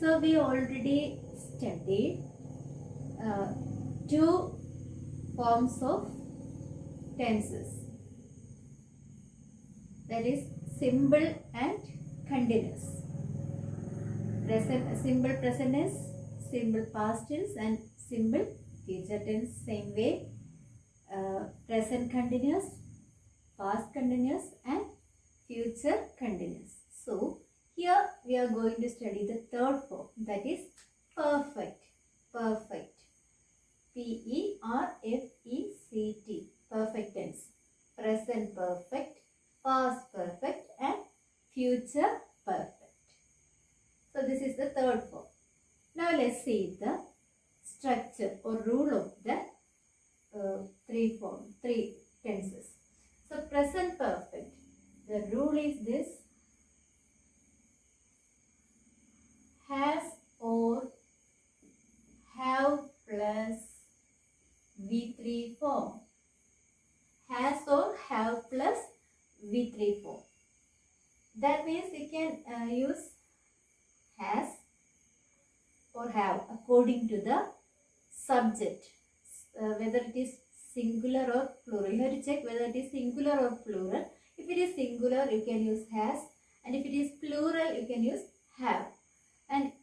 So we already studied two forms of tenses, that is simple and continuous. Simple present tense, simple past tense and simple future tense. Same way, present continuous, past continuous and future continuous. So here we are going to study the third form, that is perfect. Perfect. P-E-R-F-E-C-T. Perfect tense. Present perfect, past perfect and future perfect. So this is the third form. Now let's see the structure or rule of the three tenses. So present perfect. The rule is this: has or have plus V3 form. Has or have plus V3 form. That means you can use has or have according to the subject, whether it is singular or plural. You have to check whether it is singular or plural. If it is singular, you can use has, and if it is plural, you can use have. And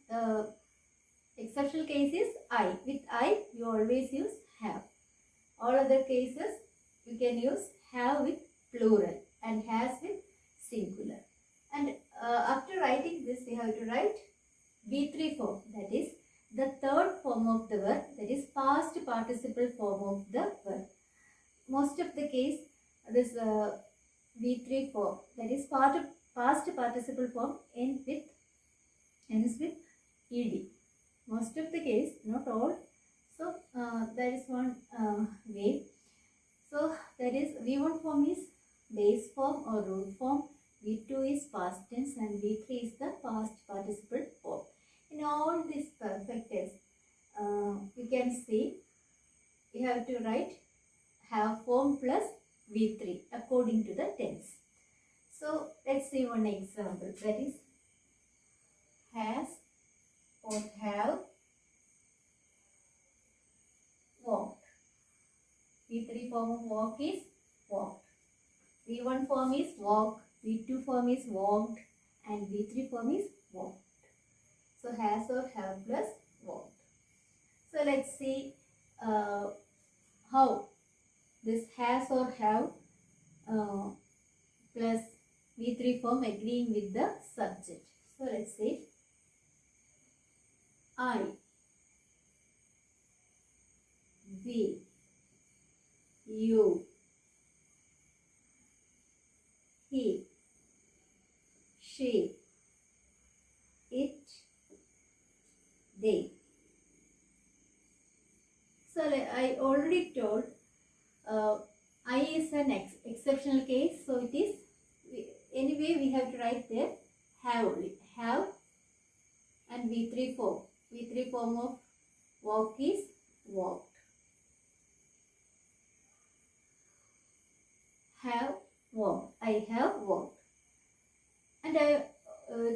exceptional case is I. With I, you always use have. All other cases, you can use have with plural and has with singular. And after writing this, you have to write V3 form, that is the third form of the verb, that is past participle form of the verb. Most of the case, this V3 form, that is past participle form ends with ed. Most of the case, not all. So that is one way. So that is V1 form is base form or root form. V2 is past tense and V3 is the past participle form. In all this perfect tense, you can see you have to write have form plus V3 according to the tense. So let's see one example, that is has or have walked. V3 form of walk is walked. V1 form is walk, V2 form is walked and V3 form is walked. So has or have plus walked. So let's see how this has or have plus V3 form agreeing with the subject. So let's say I, we, you, he, she, it, they. So I already told I is an exceptional case, so it is, anyway we have to write there have only, have and V3 form. V3 form of walk is walked. Have walked. I have walked. And I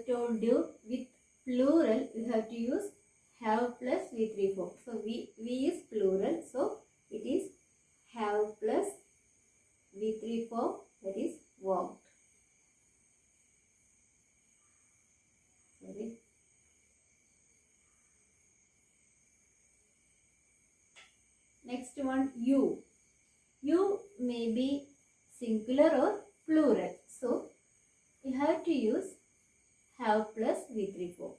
told you with plural you have to use have plus V3 form. So V is plural, so it is have plus V3 form, that is walked. Sorry. Next one, you. You may be singular or plural. So you have to use have plus V3 form.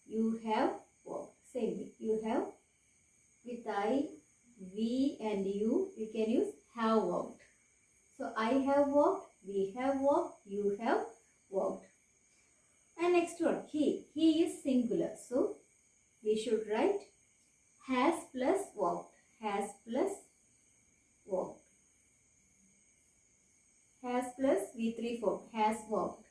You have walked. Same way. You have with I, we and you can use have walked. So I have walked, we have walked, you have walked. And next one, he. He is singular. So we should write has plus walked. Has plus walked. Has plus V3 form. Has walked.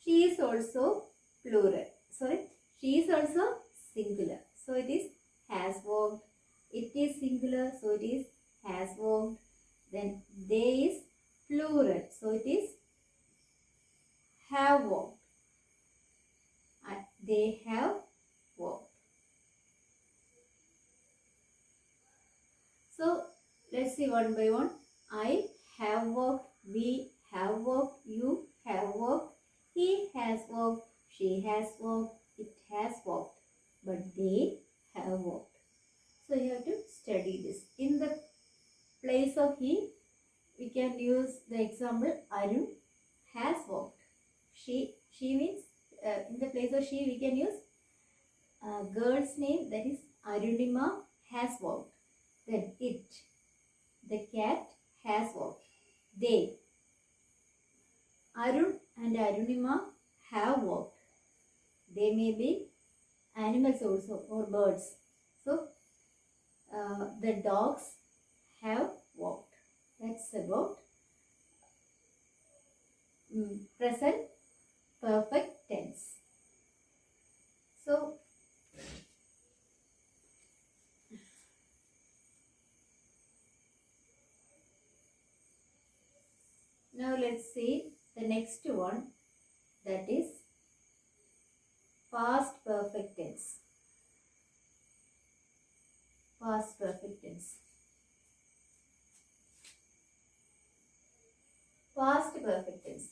She is also plural. Sorry. She is also singular. So it is has walked. It is singular. So it is has walked. Then they is plural. So it is have walked. They have walked. see one by one. I have walked, we have walked, you have walked, he has walked, she has walked, it has walked, but they have walked. So you have to study this. In the place of he, we can use the example Arun has walked. She means in the place of she we can use girl's name, that is Arunima has walked. Then it, the cat has walked. They, Arun and Arunima have walked. They may be animals also or birds. So the dogs have walked. That's about present perfect tense. So now let's see the next one, that is past perfect tense. Past perfect tense. Past perfect tense.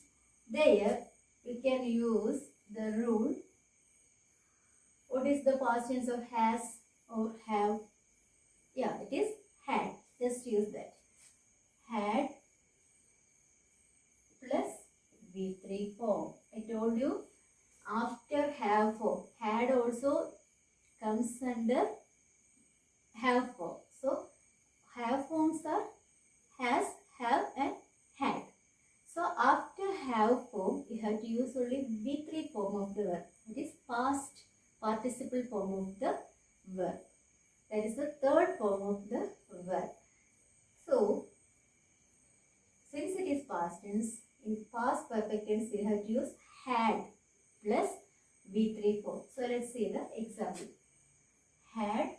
There you can use the rule. What is the past tense of has or have? Yeah, it is had. Just use that. Had plus V3 form. I told you after have form. Had also comes under have form. So have forms are has, have and had. So after have form, you have to use only V3 form of the verb. It is past participle form of the verb. That is the third form of the verb. So since it is past tense, in past perfect tense you have to use had plus V3 form. So let's see the example. Had.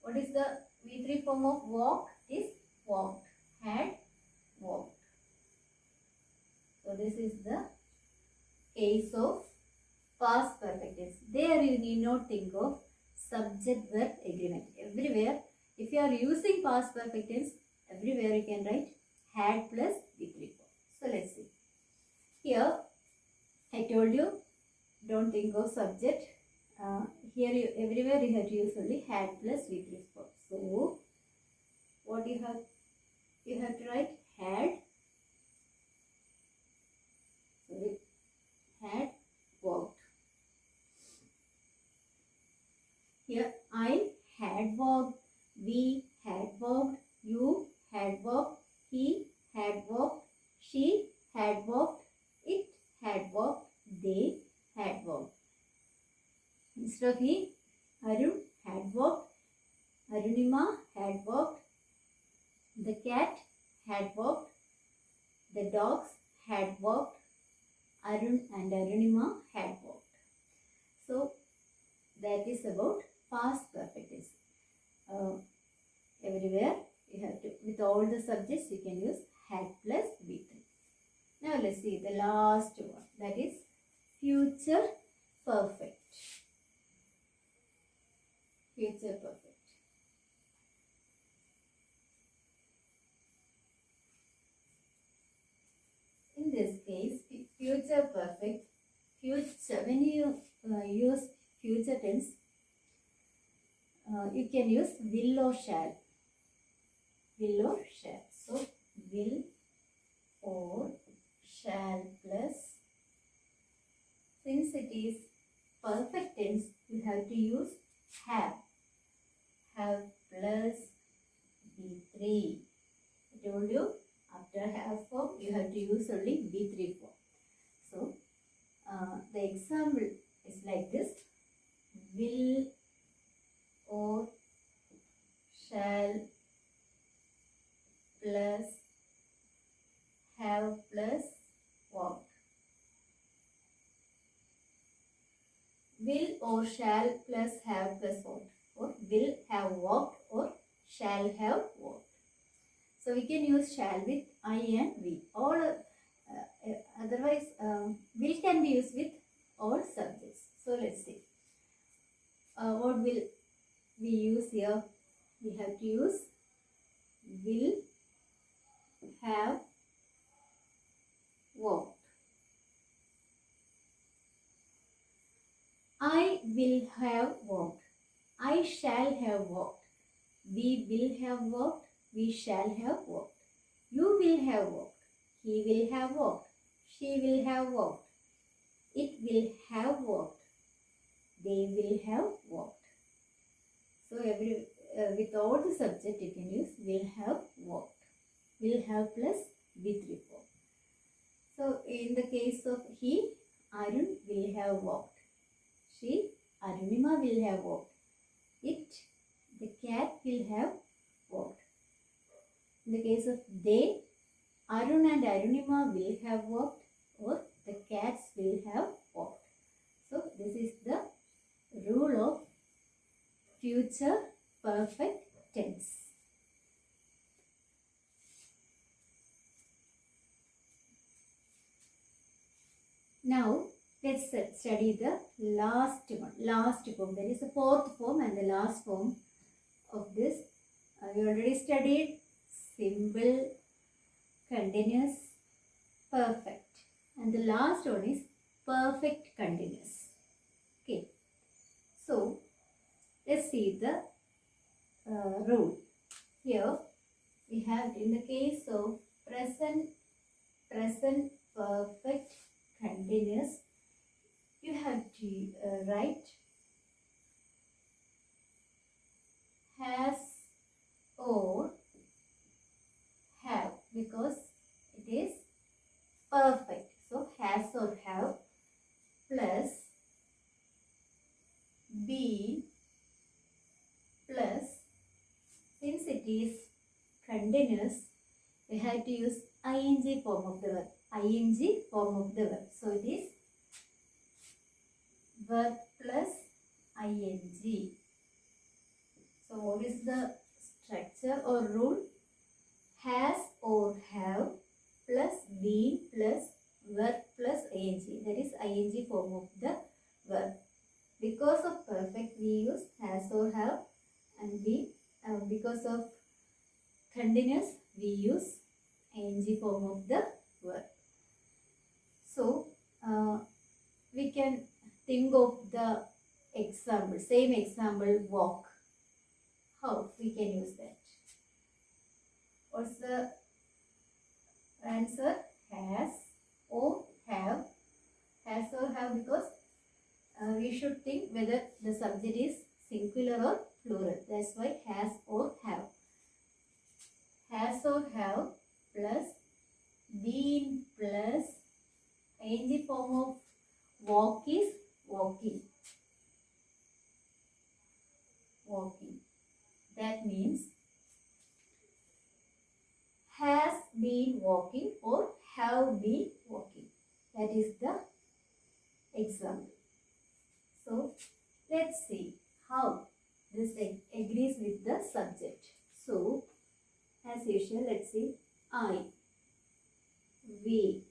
What is the V3 form of walk? Is walked. Had walked. So this is the case of past perfect tense. There you need not think of subject verb agreement. Everywhere, if you are using past perfect tense, everywhere you can write had plus V3 form. So let's see. Here I told you don't think of subject. Here everywhere you have to use only had plus V3 form. So what you have to write had walked. Here I had walked, we had walked, you had walked, he had walked, she had walked, it had walked, they had walked. Instead of he, Arun had walked, Arunima had walked, the cat had walked, the dogs had walked, Arun and Arunima had walked. So that is about past perfect tense. Everywhere you have to, with all the subjects you can use had plus V3. Now let's see the last one, that is future perfect. Future perfect. In this case, future perfect, when you use future tense, you can use will or shall. Will or shall. So, will or shall plus, since it is perfect tense, you have to use have. Have plus V3. I told you, after have form, you have to use only V3 form. So, the example is like this. Will or shall plus have plus walked. Will or shall plus have plus walked. Or will have walked or shall have walked. So we can use shall with I and we. All otherwise will can be used with all subjects. So let's see. What will we use here? We have to use will have walked. I will have walked. I shall have walked. We will have walked. We shall have walked. You will have walked. He will have walked. She will have walked. It will have walked. They will have walked. So with all the subject you can use will have walked. Will have plus V3 form. So in the case of he, Arun will have walked. She, Arunima will have walked. It, the cat will have walked. In the case of they, Arun and Arunima will have walked, or the cats will have walked. So this is the rule of future perfect tense. Now let's study the last form, that is the fourth form and the last form of this. We already studied simple, continuous, perfect, and the last one is perfect continuous. Okay, so let's see the rule. Here we have, in the case of present perfect continuous, you have to write has or have, because it is perfect. So has or have plus been plus, since it is continuous, we have to use ing form of the verb. ing form of the verb. So it is verb plus ing. So what is the structure or rule? Has or have plus been plus verb plus ing. That is ing form of the verb. Because of perfect we use has or have, and because of continuous we use ing form of the verb. So we can think of the example, same example, walk. How we can use that? What's the answer? Has or have. Has or have, because we should think whether the subject is singular or plural. That's why has or have. Has or have plus been plus ing form of walk is walking. Walking. That means has been walking or have been walking. That is the example. So let's see how this agrees with the subject. So as usual, let's see. I, we,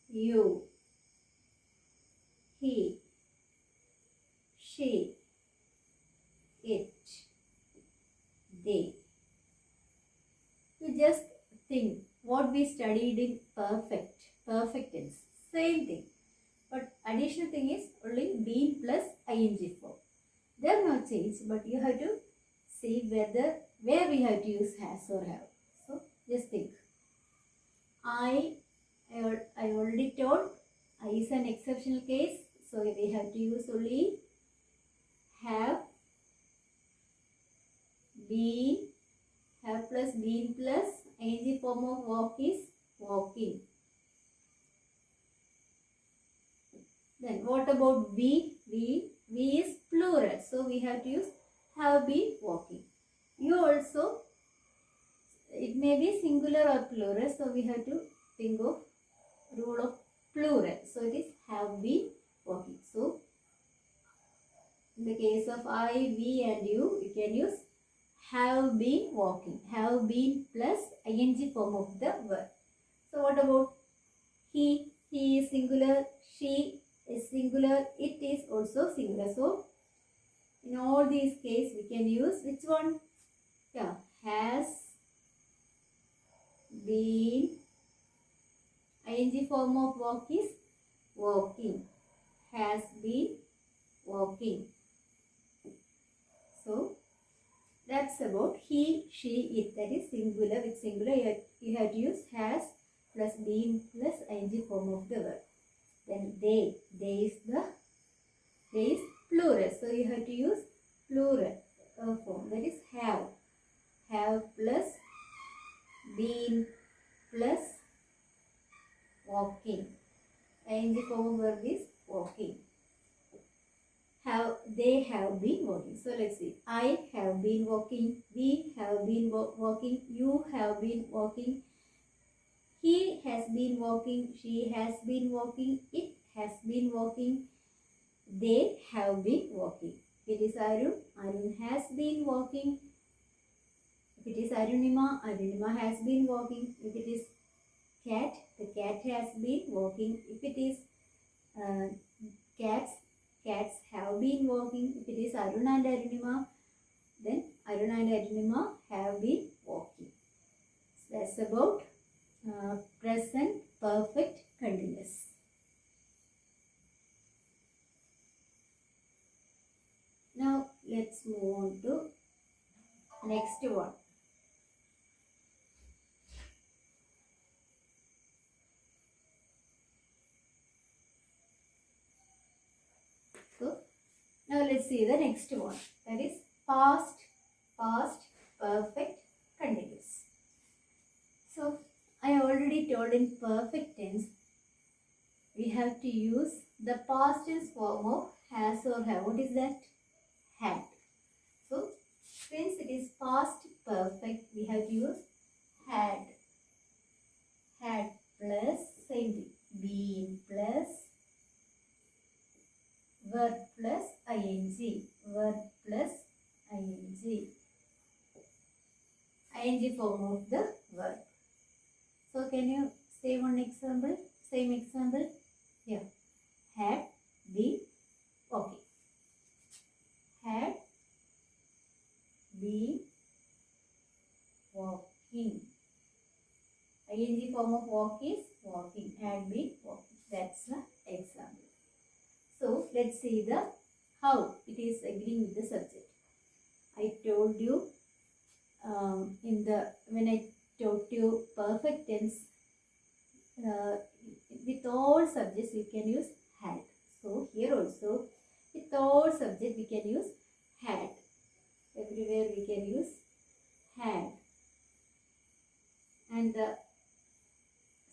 you, he, she, it, they. You just think what we studied in perfect tense. Same thing. But additional thing is only been plus ing form. There are no change, but you have to see where we have to use has or have. So just think. I already told I is an exceptional case, so we have to use only have, been, have plus been plus ing form of walk is walking. Then what about we? We is plural, so we have to use have been walking. You also, it may be singular or plural, so we have to think of rule of plural. So it is have been walking. So in the case of I, we and you, we can use have been walking. Have been plus ing form of the verb. So what about he? He is singular. She is singular. It is also singular. So in all these cases we can use which one? Yeah, has been. Ing form of walk is walking. Has been walking. So that's about he, she, it. That is singular. With singular you have to use has plus been plus ing form of the verb. Then they is plural. So you have to use plural form. That is have plus been plus walking. Ing form of verb is walking. They have been walking. So let's see. I have been walking. We have been walking. You have been walking. He has been walking. She has been walking. It has been walking. They have been walking. If it is Arun, Arun has been walking. If it is Arunima, Arunima has been walking. If it is cat, the cat has been walking. If it is cats, cats have been walking. If it is Arun and Arunima, then Arun and Arunima have been walking. So that's about present perfect continuous. Now let's move on to next one. So now let's see the next one. That is past perfect continuous. So I already told in perfect tense we have to use the past tense form of has or have. What is that? Had. So since it is past perfect, we have to use had. Had plus same thing. Been plus verb plus ing. Verb plus ing. Ing form of the verb. So can you say one example? Same example. Here. Had been walking. Had been walking. Ing form of walk is walking. Had been walking. That's the example. So let's see the how it is agreeing with the subject. I told you when I taught you perfect tense with all subjects you can use had. So here also with all subjects we can use had. Everywhere we can use had. And the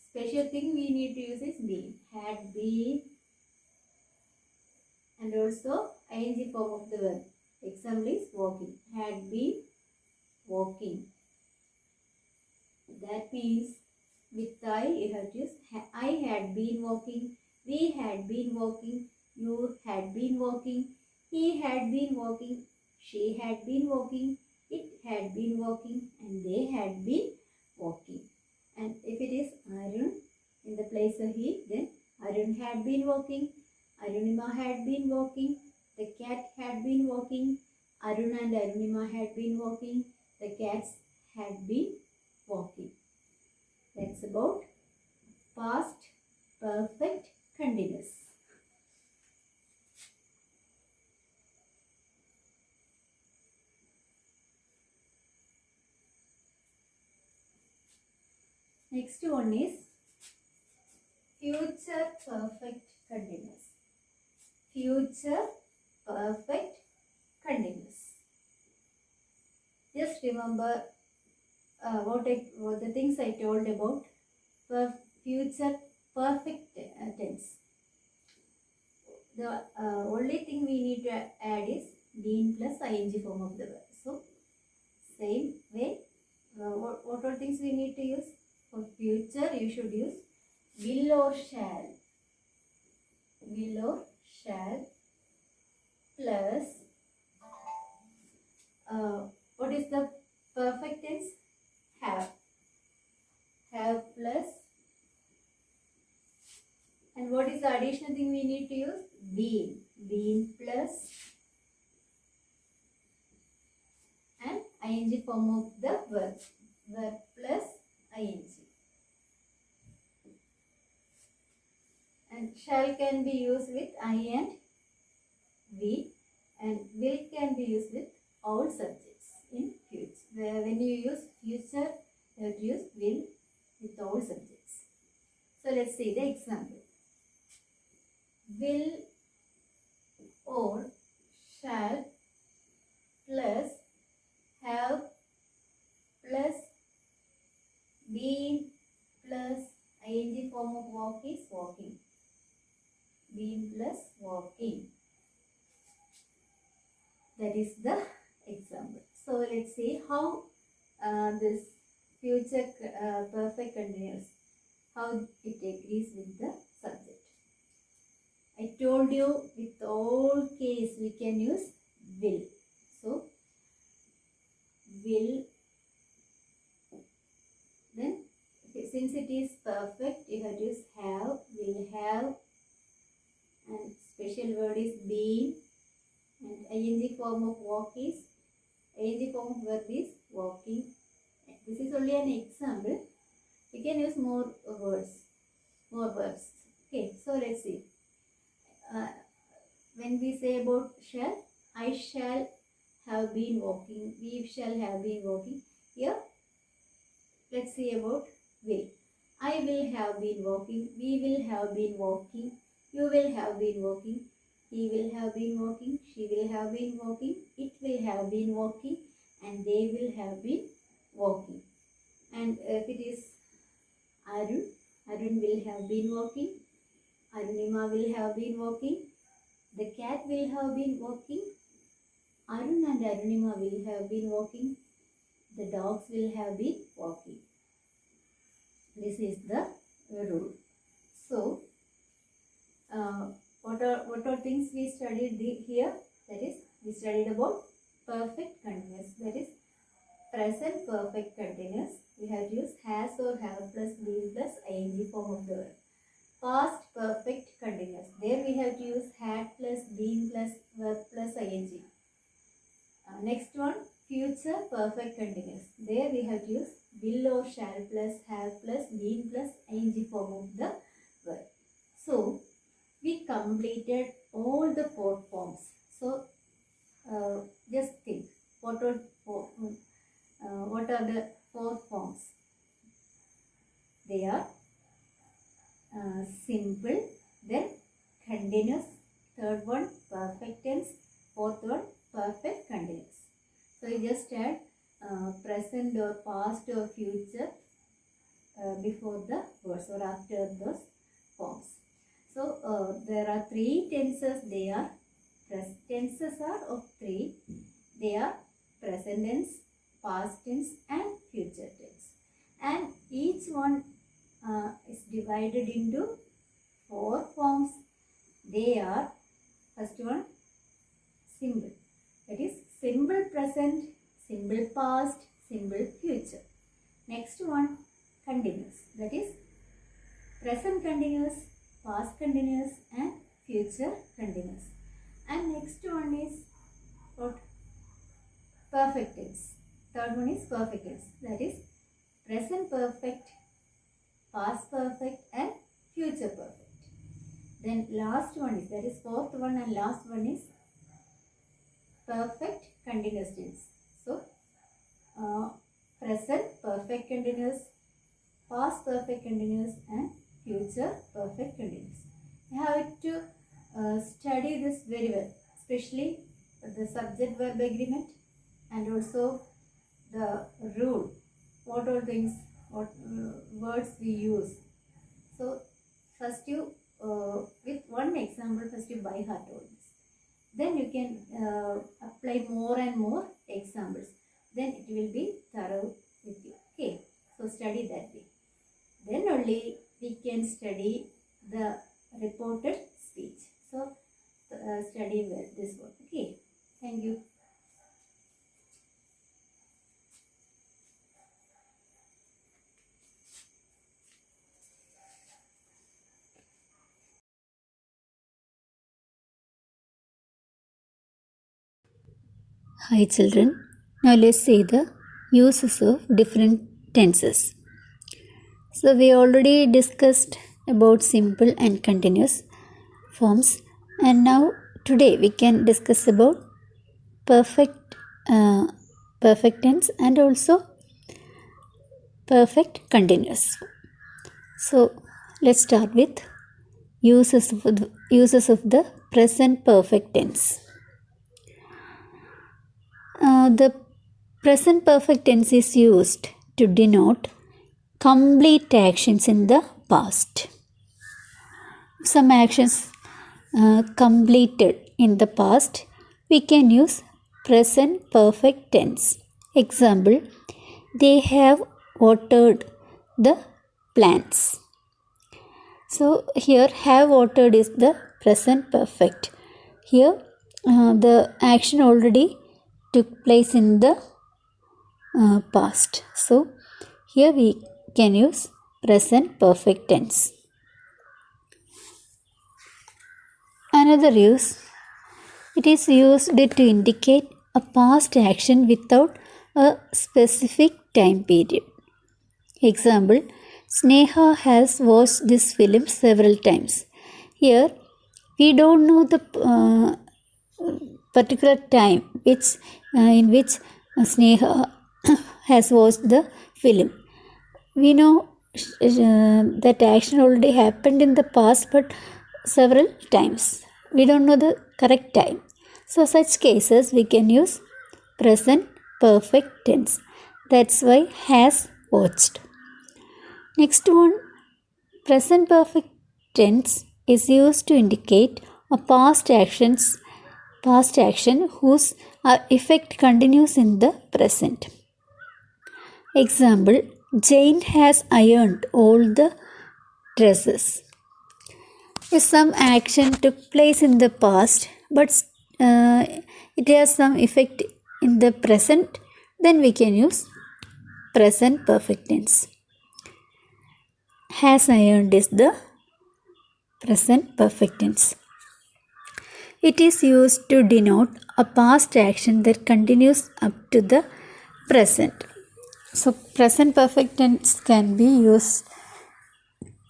special thing we need to use is been. Had been. And also ing form of the verb. Example is walking. Had been walking. That means with I you have to use I had been walking. We had been walking. You had been walking. He had been walking. She had been walking. It had been walking. And they had been walking. And if it is Arun in the place of he, then Arun had been walking. Arunima had been walking. The cat had been walking. Arun and Arunima had been walking. The cats had been walking. That's about past perfect continuous. Next one is future perfect continuous. Future perfect continuous. Just remember what the things I told about future perfect tense. The only thing we need to add is been plus ing form of the verb. So same way, what are things we need to use? For future you should use will or shall. Will or shall plus what is the perfect tense? Have. Have plus, and what is the additional thing we need to use? Been. Been plus and ing form of the verb. Verb plus ing. And shall can be used with I and we, and will can be used with all subjects in future. When you use future, you have to use will with all subjects. So let's see the example. Will or shall plus have plus been plus ing form of walk is walking. Been plus walking. That is the example. So let's see how this future perfect continuous, how it agrees with the subject. I told you with all case we can use will. So will, then since it is perfect you have to use have, will have, and special word is been, and ing form of walk is, ing form of verb is walking. This is only an example. We can use more words, more verbs. Okay, so let's see. When we say about shall, I shall have been walking, we shall have been walking. Here, let's see about will. I will have been walking, we will have been walking, you will have been walking, he will have been walking, she will have been walking, it will have been walking, and they will have been walking. And if it is Arun, Arun will have been walking, Arunima will have been walking, the cat will have been walking, Arun and Arunima will have been walking, the dogs will have been walking. This is the rule. So, what are things we studied here? That is, we studied about perfect continuous. That is, present perfect continuous. We have to use has or have plus been plus ing form of the verb. Past perfect continuous. There we have to use had plus been plus verb plus ing. Next one, future perfect continuous. There we have to use will or shall plus have plus been plus ing form of the verb. So we completed all the 4 forms. So just think, what are the 4 forms? They are simple, then continuous, third one perfect tense, fourth one perfect continuous. So you just add present or past or future before the words or after those forms. So there are 3 tenses. They are tenses are of 3. They are present tense, past tense, and future tense. And each one is divided into 4 forms. They are, first one, simple. That is simple present, simple past, simple future. Next one, continuous. That is present continuous, past continuous, and future continuous. And next one is what? Perfect tense. Third one is perfect tense. That is present perfect, past perfect, and future perfect. Then last one is, that is fourth one and last one is perfect continuous tense. So present perfect continuous, past perfect continuous, and future perfect continuous. You have to study this very well, especially the subject verb agreement and also the rule, what all things, what words we use. So first you with one example, first you by heart all this, then you can apply more and more examples, then it will be thorough with you. Okay, so study that way, then only we can study the reported speech. So study well this one. Okay, thank you. Hi children, now let's see the uses of different tenses. So we already discussed about simple and continuous forms, and now today we can discuss about perfect perfect tense and also perfect continuous. So let's start with uses of the present perfect tense. The present perfect tense is used to denote complete actions in the past. Some actions completed in the past, we can use present perfect tense. Example, they have watered the plants. So here have watered is the present perfect. Here the action already took place in the past. So here we can use present perfect tense. Another use, it is used to indicate a past action without a specific time period. Example, Sneha has watched this film several times. Here, we don't know the particular time in which Sneha has watched the film. We know that action already happened in the past, but several times. We don't know the correct time. So such cases we can use present perfect tense. That's why has watched. Next one, present perfect tense is used to indicate a past action whose effect continues in the present. Example, Jane has ironed all the dresses. If some action took place in the past, but it has some effect in the present, then we can use present perfect tense. Has ironed is the present perfect tense. It is used to denote a past action that continues up to the present. So present perfect tense can be used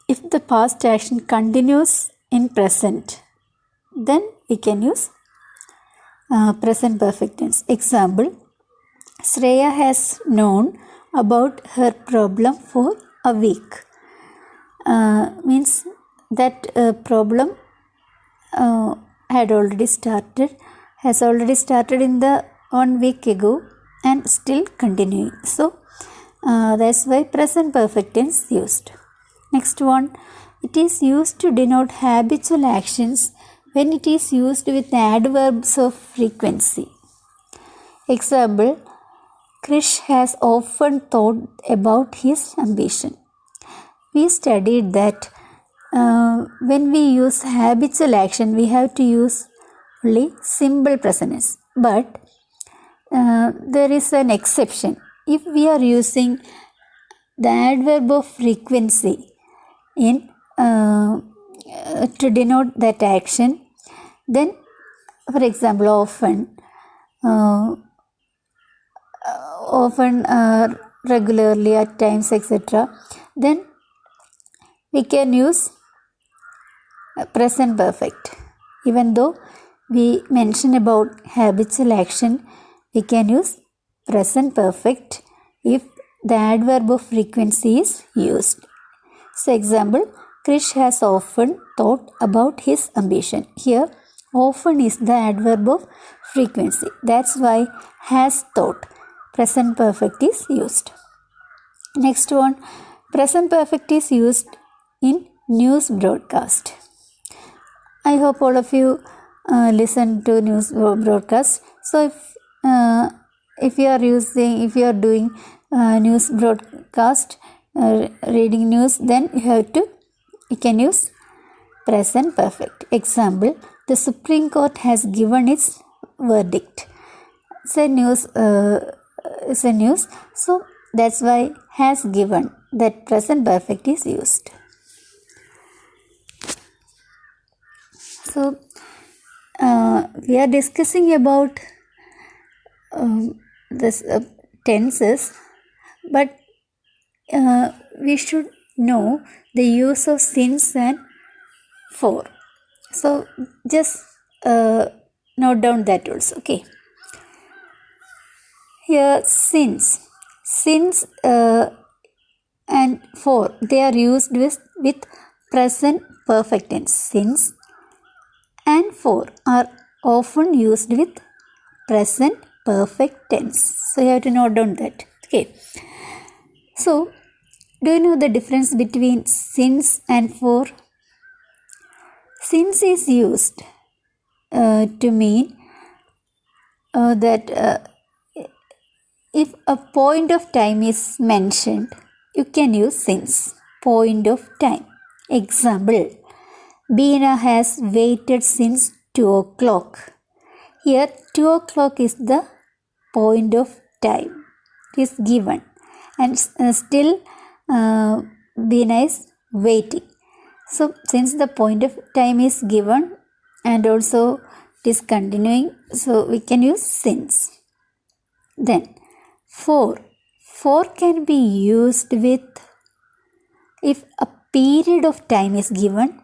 if the past action continues in present, then we can use present perfect tense. Example, Shreya has known about her problem for a week. Means that problem has already started in the 1 week ago and still continuing. So that's why present perfect tense used. Next one, it is used to denote habitual actions when it is used with adverbs of frequency. Example, Krish has often thought about his ambition. We studied that when we use habitual action, we have to use only simple present tense. But there is an exception. If we are using the adverb of frequency in to denote that action, then for example often regularly, at times, etc., then we can use present perfect. Even though we mention about habitual action, we can use present perfect if the adverb of frequency is used. So example, Krish has often thought about his ambition. Here, often is the adverb of frequency. That's why has thought, present perfect is used. Next one, present perfect is used in news broadcast. I hope all of you listen to news broadcast. So if you are doing news broadcast, reading news, then you can use present perfect. Example, the Supreme Court has given its verdict. It's a news. So that's why has given, that present perfect is used. So we are discussing about this tenses, but we should know the use of since and for. So just note down that also. Okay. Here since and for, they are used with present perfect tense. Since and for are often used with present perfect tense. So you have to note down that. Okay. So do you know the difference between since and for? Since is used to mean that if a point of time is mentioned, you can use since. Point of time. Example, Beena has waited since 2 o'clock. Here 2 o'clock is the point of time. It is given. And still Beena is waiting. So since the point of time is given and also it is continuing, so we can use since. Then for can be used with if a period of time is given.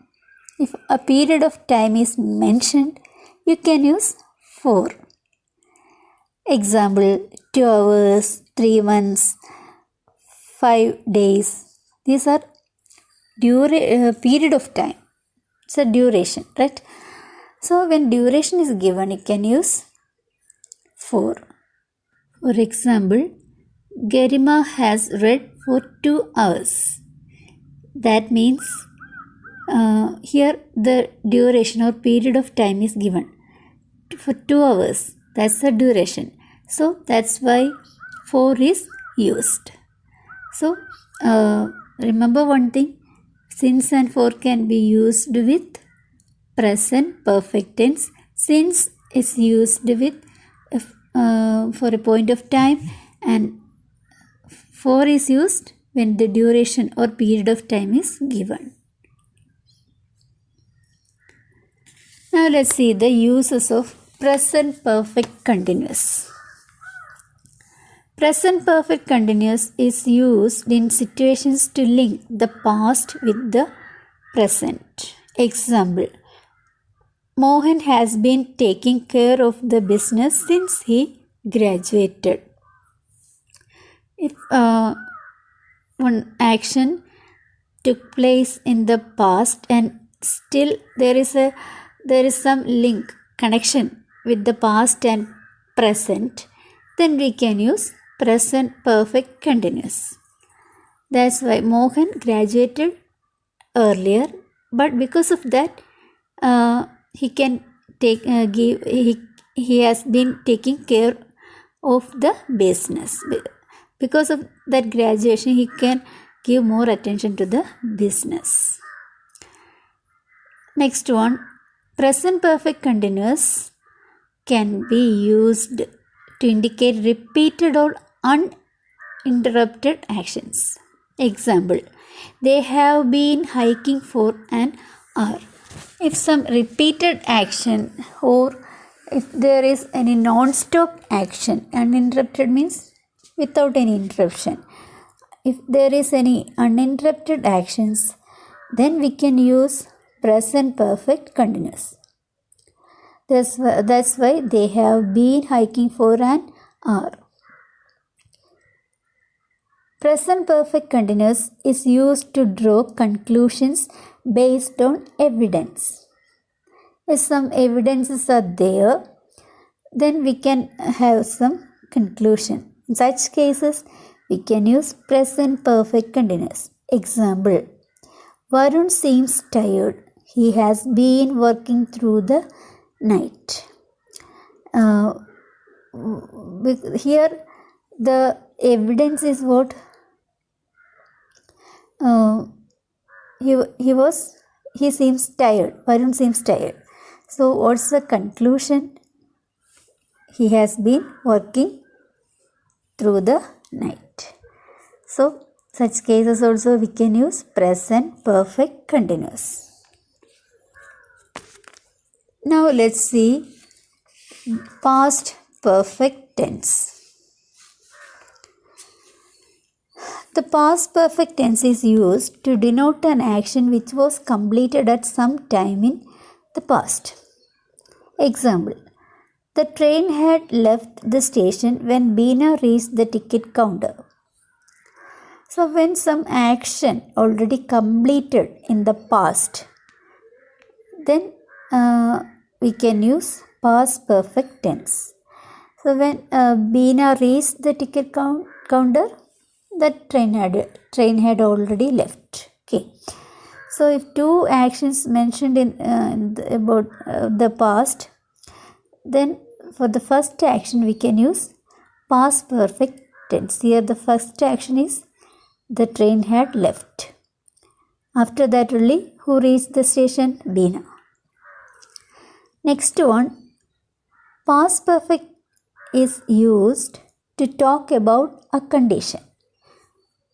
If a period of time is mentioned, you can use for. Example, 2 hours, 3 months, 5 days. These are period of time. It's a duration, right? So when duration is given, you can use for. For example, Garima has read for 2 hours. That means here the duration or period of time is given for 2 hours. That's the duration. So that's why for is used. So remember one thing, since and for can be used with present perfect tense. Since is used with for a point of time, and for is used when the duration or period of time is given. Now let's see the uses of present perfect continuous. Present perfect continuous is used in situations to link the past with the present. Example, Mohan has been taking care of the business since he graduated. If one action took place in the past and still there is some link, connection with the past and present, then we can use present perfect continuous. That's why Mohan graduated earlier, but because of that he can take he has been taking care of the business. Because of that graduation, he can give more attention to the business. Next one, present perfect continuous can be used to indicate repeated or uninterrupted actions. Example, they have been hiking for an hour. If some repeated action or if there is any non-stop action, uninterrupted means without any interruption. If there is any uninterrupted actions, then we can use present perfect continuous. That's why they have been hiking for an hour. Present perfect continuous is used to draw conclusions based on evidence. If some evidences are there, then we can have some conclusion. In such cases, we can use present perfect continuous. Example, Varun seems tired. He has been working through the night. Here the evidence is what? He seems tired. Varun seems tired. So what's the conclusion? He has been working through the night. So such cases also we can use present perfect continuous. Now let's see past perfect tense. The past perfect tense is used to denote an action which was completed at some time in the past. Example: the train had left the station when Beena reached the ticket counter. So, when some action already completed in the past, then we can use past perfect tense. So, when Beena reached the ticket counter, the train had already left. Okay. So, if two actions mentioned about the past, then for the first action we can use past perfect tense. Here the first action is the train had left. After that only, who reached the station? Beena. Next one, past perfect is used to talk about a condition.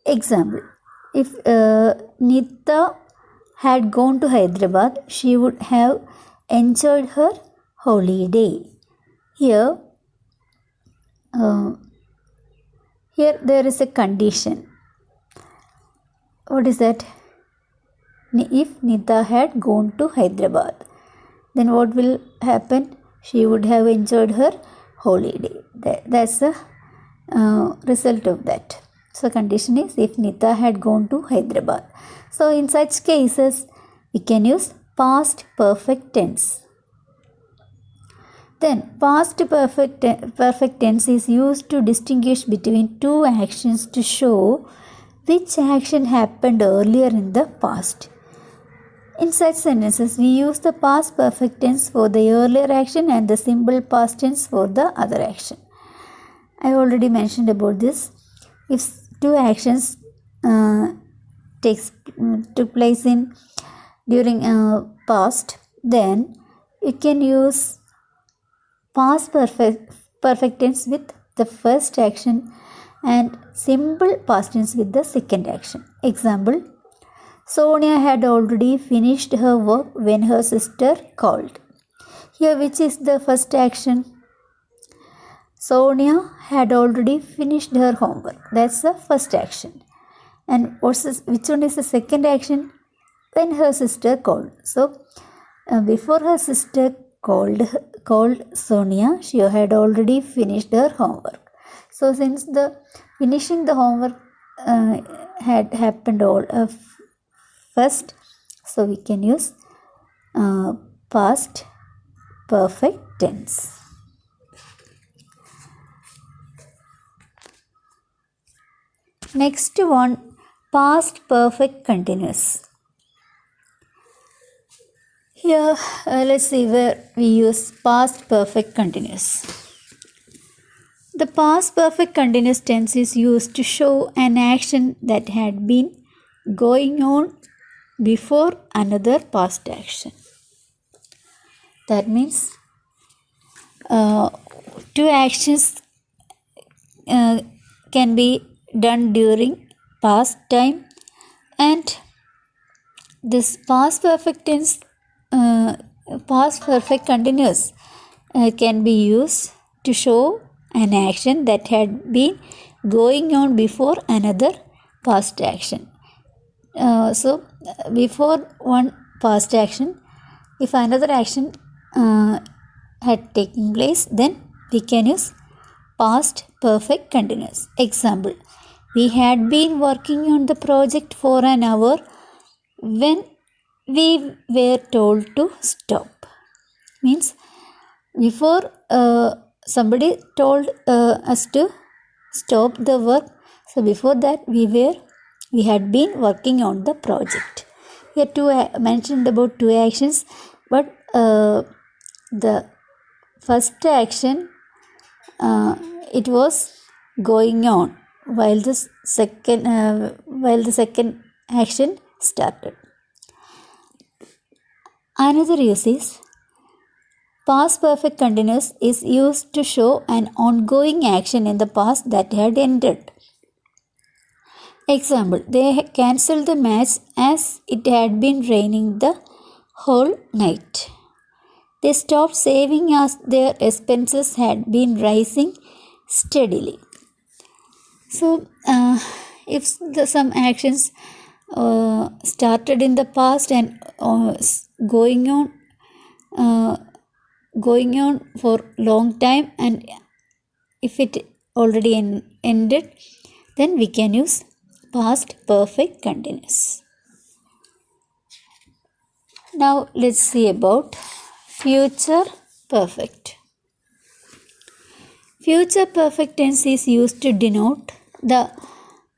Example: if Nita had gone to Hyderabad, she would have enjoyed her holiday. Here there is a condition. What is that? If Nita had gone to Hyderabad, then what will happen? She would have enjoyed her holiday. That's the result of that. So condition is if Nita had gone to Hyderabad. So in such cases, we can use past perfect tense. Then past perfect tense is used to distinguish between two actions to show which action happened earlier in the past. In such sentences, we use the past perfect tense for the earlier action and the simple past tense for the other action. I already mentioned about this. If two actions took place during past, then you can use past perfect tense with the first action and simple past tense with the second action. Example: Sonia had already finished her work when her sister called. Here, which is the first action? Sonia had already finished her homework. That's the first action. And which one is the second action? When her sister called. So, before her sister called Sonia, she had already finished her homework. So, since the finishing the homework had happened first, so we can use past perfect tense. Next one, past perfect continuous. Here, let's see where we use past perfect continuous. The past perfect continuous tense is used to show an action that had been going on before another past action. That means two actions can be done during past time, and this past perfect tense, past perfect continuous can be used to show an action that had been going on before another past action. So before one past action, if another action had taken place, then we can use past perfect continuous. Example: we had been working on the project for an hour when we were told to stop. Means before somebody told us to stop the work, so before that we had been working on the project. Here mentioned about two actions, but the first action it was going on while the second action started. Another use is past perfect continuous is used to show an ongoing action in the past that had ended. Example: they cancelled the match as it had been raining the whole night. They stopped saving as their expenses had been rising steadily. So, if some actions started in the past and going on for long time, and if it already ended, then we can use past perfect continuous. Now let's see about future perfect. Future perfect tense is used to denote the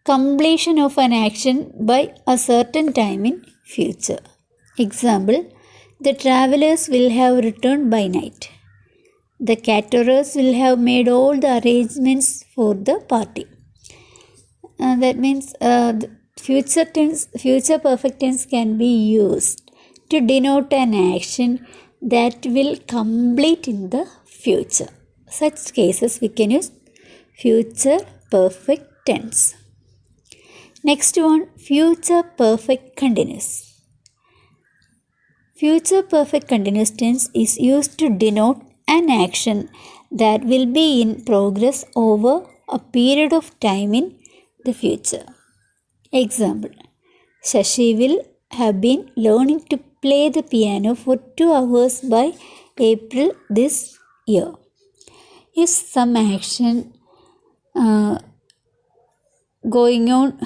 completion of an action by a certain time in future. Example, the travelers will have returned by night. The caterers will have made all the arrangements for the party. That means the future perfect tense can be used to denote an action that will complete in the future. Such cases we can use future perfect tense. Next one, future perfect continuous. Future perfect continuous tense is used to denote an action that will be in progress over a period of time in the future. Example, Shashi will have been learning to play the piano for 2 hours by April this year. If some action going on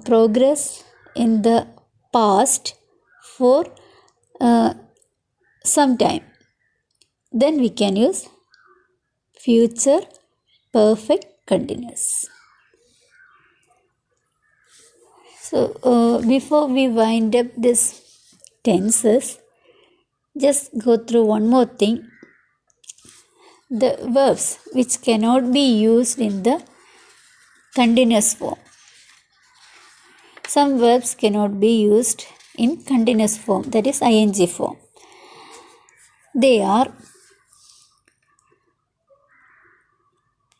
progress in the past for some time, then we can use future perfect continuous. So before we wind up this tenses, just go through one more thing. The verbs which cannot be used in the continuous form. Some verbs cannot be used in continuous form, that is ing form. They are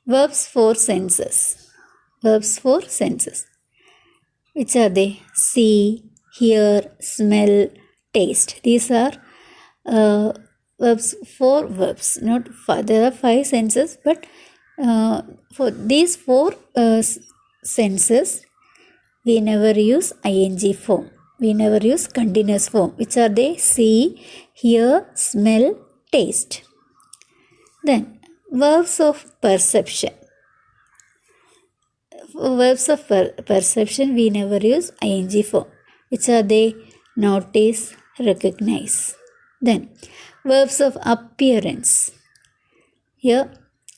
verbs for senses. Verbs for senses. Which are they? See, hear, smell, taste. These are verbs, 4 verbs. Not 5. There are 5 senses, but for these 4 senses, we never use ing form. We never use continuous form. Which are they? See, hear, smell, taste. Then, verbs of perception. For verbs of perception, we never use ing form. Which are they? Notice, recognize. Then, verbs of appearance. Here,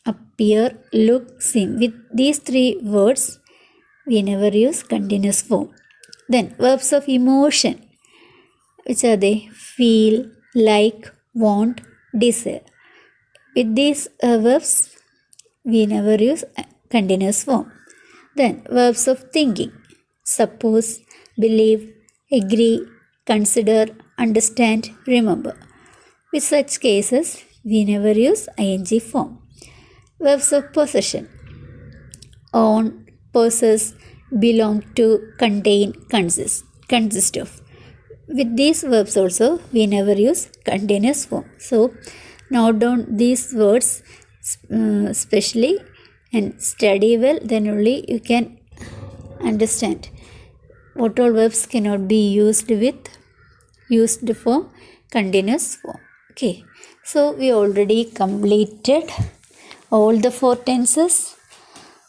appear, look, seem. With these 3 words, we never use continuous form. Then, verbs of emotion. Which are they? Feel, like, want, desire. With these verbs, we never use continuous form. Then, verbs of thinking. Suppose, believe, agree, consider, understand, remember. With such cases, we never use ing form. Verbs of possession. Own, possess, belong to, contain, consist of. With these verbs also, we never use continuous form. So, note down these words specially and study well, then only you can understand what all verbs cannot be used for continuous form. Okay, so we already completed all the 4 tenses.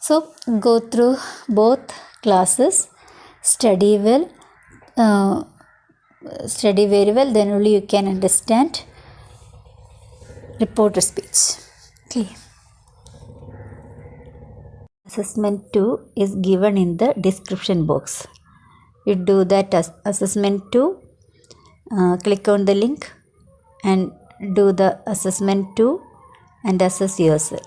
So go through both classes, study well, study very well, then only you can understand reporter speech. Okay. Assessment 2 is given in the description box. You do that as assessment 2, click on the link and do the assessment 2 and assess yourself.